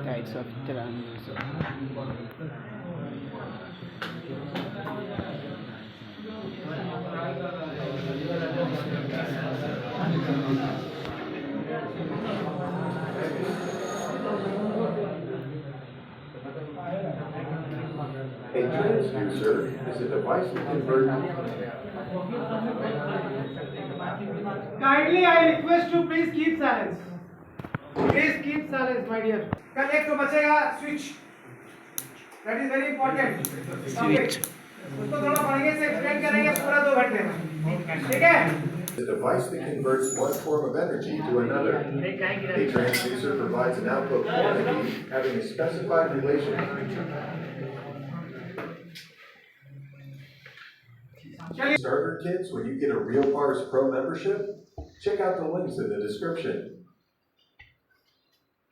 Types of transducer. A transducer is a device that converts. Kindly, I request you please keep silence. Please keep silence, my dear. कल एक तो बचेगा switch. That is very important. Switch. उसको थोड़ा बढ़िया से explain करेंगे पूरा 2 घंटे में. ठीक है? A device that converts one form of energy to another. A transducer provides an output quantity having a specified relation. Starter kits when you get a Real Parts Pro membership? Check out the links in the description.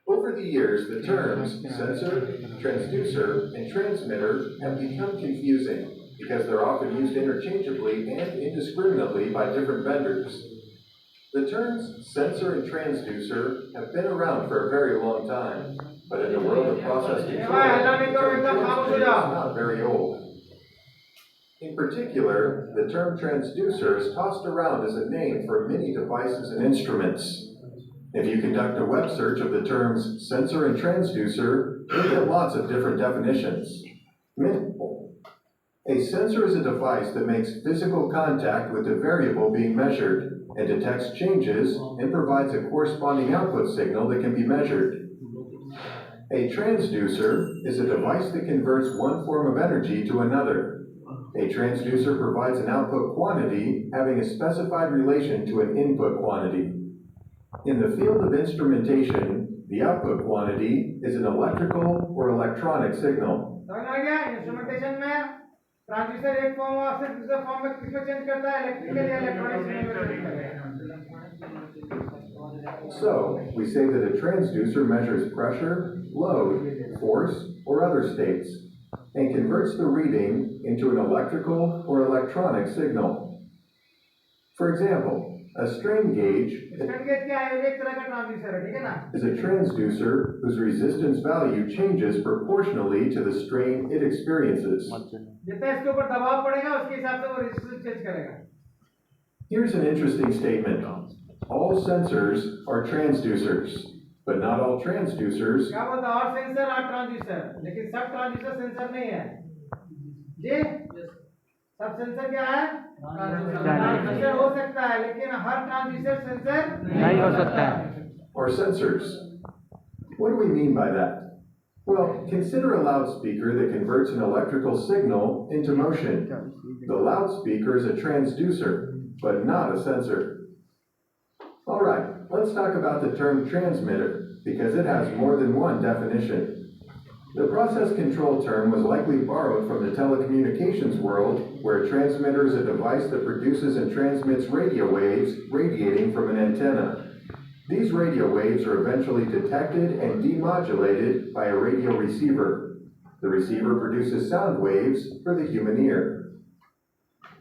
Over the years, the terms sensor, transducer, and transmitter have become confusing because they're often used interchangeably and indiscriminately by different vendors. The terms sensor and transducer have been around for a very long time, but in the world of process control, the term transmitter is not very old. In particular, the term transducer is tossed around as a name for many devices and instruments. If you conduct a web search of the terms sensor and transducer, you'll get lots of different definitions. A sensor is a device that makes physical contact with the variable being measured and detects changes and provides a corresponding output signal that can be measured. A transducer is a device that converts one form of energy to another. A transducer provides an output quantity having a specified relation to an input quantity. In the field of instrumentation, the output quantity is an electrical or electronic signal. Instrumentation में transistor एक form से दूसरे form में किसमें change करता है electrical या electronic. So, we say that a transducer measures pressure, load, force, or other states, and converts the reading into an electrical or electronic signal. For example, a strain gauge is a transducer whose resistance value changes proportionally to the strain it experiences. Here's an interesting statement. All sensors are transducers, but not all transducers. सब sensor क्या है? Transistor हो सकता है लेकिन हर transistor sensor नहीं हो सकता है. Or sensors. What do we mean by that? Well, consider a loudspeaker that converts an electrical signal into motion. The loudspeaker is a transducer, but not a sensor. All right, let's talk about the term transmitter, because it has more than one definition. The process control term was likely borrowed from the telecommunications world, where a transmitter is a device that produces and transmits radio waves radiating from an antenna. These radio waves are eventually detected and demodulated by a radio receiver. The receiver produces sound waves for the human ear.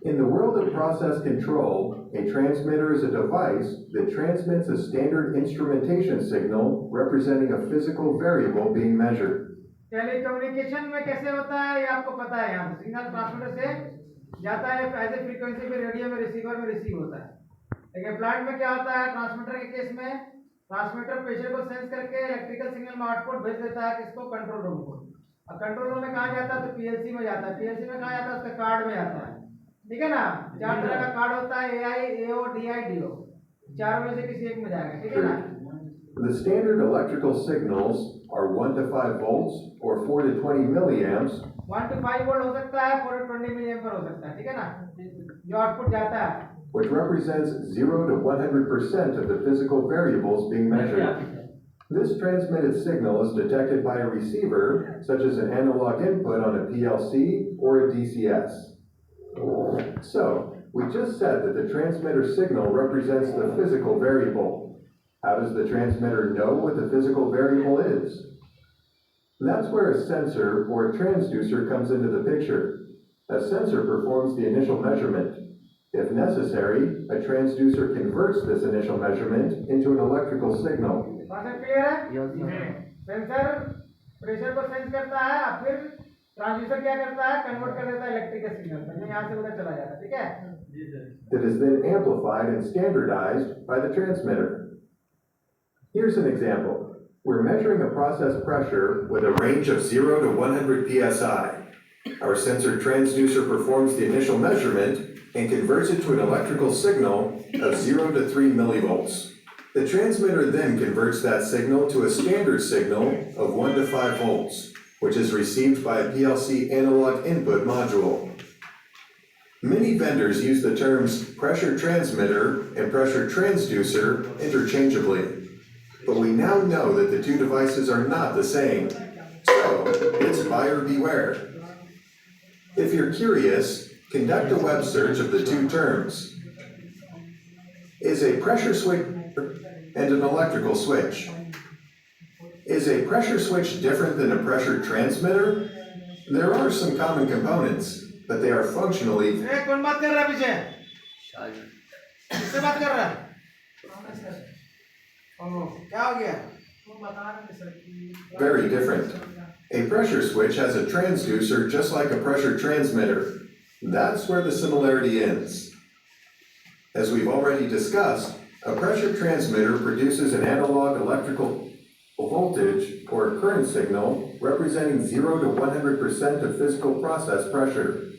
In the world of process control, a transmitter is a device that transmits a standard instrumentation signal representing a physical variable being measured. Telecommunication में कैसे होता है ये आपको पता है. यहाँ signal transmitter से जाता है एज ए फ्रीक्वेंसी पे रेडियो में रिसीवर में रिसीव होता है. लेकिन प्लांट में क्या होता है? ट्रांसमीटर के केस में ट्रांसमीटर प्रेशर को सेंस करके इलेक्ट्रिकल सिग्नल में आउटपुट भेज देता है किसको? कंट्रोल रूम को. और कंट्रोल रूम में कहाँ जाता है? तो पीएलसी में जाता है. पीएलसी में कहाँ जाता है? उसका कार्ड में जाता है. ठीक है ना? 4 तरह का कार्ड होता है, एआई, एओ, डीआई, डीओ. 4 में से किसी एक में जाएगा. ठीक है ना? The standard electrical signals are 1 to 5 volts or 4 to 20 milliamps. 1 to 5 volt हो सकता है, 4 to 20 milliamp हो सकता है. ठीक है ना? जो आउटपुट जाता है. Which represents 0 to 100% of the physical variables being measured. This transmitted signal is detected by a receiver, such as an analog input on a PLC or a DCS. So, we just said that the transmitter signal represents the physical variable. How does the transmitter know what the physical variable is? That's where a sensor or a transducer comes into the picture. A sensor performs the initial measurement. If necessary, a transducer converts this initial measurement into an electrical signal. Concept clear है? Sensor pressure को sense करता है, अब फिर transducer क्या करता है, convert कर देता है इलेक्ट्रिकल सिग्नल में, यहाँ से उधर चला जाता है, ठीक है? That is then amplified and standardized by the transmitter. Here's an example. We're measuring a process pressure with a range of 0 to 100 psi. Our sensor transducer performs the initial measurement and converts it to an electrical signal of 0 to 3 millivolts. The transmitter then converts that signal to a standard signal of 1 to 5 volts, which is received by a PLC analog input module. Many vendors use the terms pressure transmitter and pressure transducer interchangeably, but we now know that the two devices are not the same, so it's buyer beware. If you're curious, conduct a web search of the two terms. Is a pressure switch and an electrical switch? Is a pressure switch different than a pressure transmitter? There are some common components, but they are functionally कौन बात कर रहा है पीछे? किससे बात कर रहा है? क्या हो गया? very different. A pressure switch has a transducer just like a pressure transmitter. That's where the similarity ends. As we've already discussed, a pressure transmitter produces an analog electrical voltage or current signal representing 0 to 100% of physical process pressure.